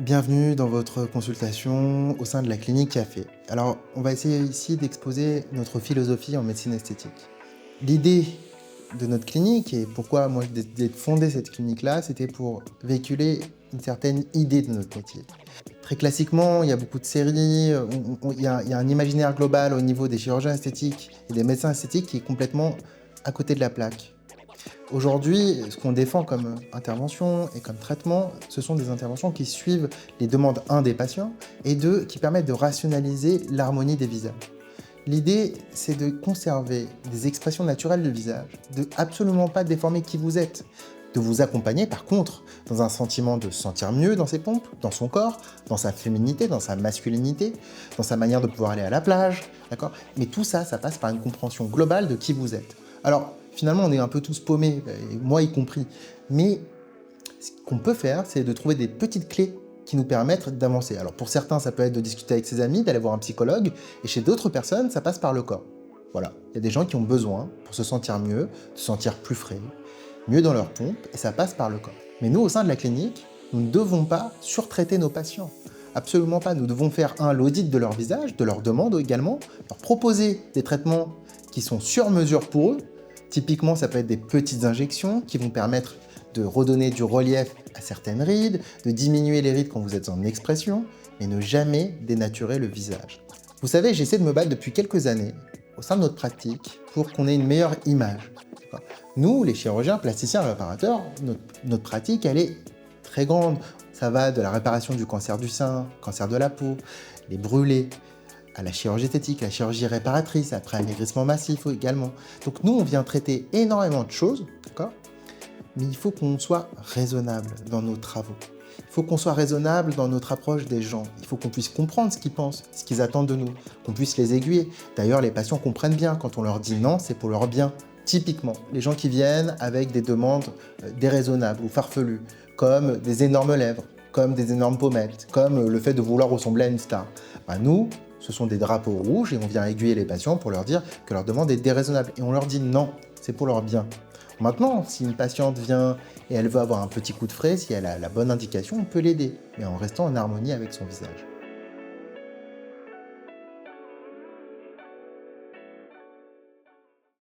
Bienvenue dans votre consultation au sein de la clinique Café. Alors, on va essayer ici d'exposer notre philosophie en médecine esthétique. L'idée de notre clinique et pourquoi moi j'ai décidé de fonder cette clinique-là, c'était pour véhiculer une certaine idée de notre métier. Très classiquement, il y a beaucoup de séries, il y a un imaginaire global au niveau des chirurgiens esthétiques et des médecins esthétiques qui est complètement à côté de la plaque. Aujourd'hui, ce qu'on défend comme intervention et comme traitement, ce sont des interventions qui suivent les demandes, un, des patients, et deux, qui permettent de rationaliser l'harmonie des visages. L'idée, c'est de conserver des expressions naturelles du visage, de absolument pas déformer qui vous êtes, de vous accompagner par contre dans un sentiment de se sentir mieux dans ses pompes, dans son corps, dans sa féminité, dans sa masculinité, dans sa manière de pouvoir aller à la plage, d'accord? Mais tout ça, ça passe par une compréhension globale de qui vous êtes. Alors, finalement, on est un peu tous paumés, et moi y compris, mais ce qu'on peut faire, c'est de trouver des petites clés qui nous permettent d'avancer. Alors pour certains, ça peut être de discuter avec ses amis, d'aller voir un psychologue, et chez d'autres personnes, ça passe par le corps. Voilà, il y a des gens qui ont besoin, pour se sentir mieux, se sentir plus frais, mieux dans leur pompe, et ça passe par le corps. Mais nous, au sein de la clinique, nous ne devons pas surtraiter nos patients. Absolument pas. Nous devons faire, un, l'audit de leur visage, de leurs demandes également, leur proposer des traitements qui sont sur mesure pour eux. Typiquement, ça peut être des petites injections qui vont permettre de redonner du relief à certaines rides, de diminuer les rides quand vous êtes en expression, mais ne jamais dénaturer le visage. Vous savez, j'essaie de me battre depuis quelques années au sein de notre pratique pour qu'on ait une meilleure image. Nous, les chirurgiens, plasticiens, réparateurs, notre pratique, elle est très grande. Ça va de la réparation du cancer du sein, cancer de la peau, les brûlés, à la chirurgie esthétique, la chirurgie réparatrice, après amaigrissement massif également. Donc nous, on vient traiter énormément de choses, d'accord? Mais il faut qu'on soit raisonnable dans nos travaux. Il faut qu'on soit raisonnable dans notre approche des gens. Il faut qu'on puisse comprendre ce qu'ils pensent, ce qu'ils attendent de nous, qu'on puisse les aiguiller. D'ailleurs, les patients comprennent bien quand on leur dit non, c'est pour leur bien. Typiquement, les gens qui viennent avec des demandes déraisonnables ou farfelues, comme des énormes lèvres, comme des énormes pommettes, comme le fait de vouloir ressembler à une star. Ben nous, ce sont des drapeaux rouges et on vient aiguiller les patients pour leur dire que leur demande est déraisonnable. Et on leur dit non, c'est pour leur bien. Maintenant, si une patiente vient et elle veut avoir un petit coup de frais, si elle a la bonne indication, on peut l'aider, mais en restant en harmonie avec son visage.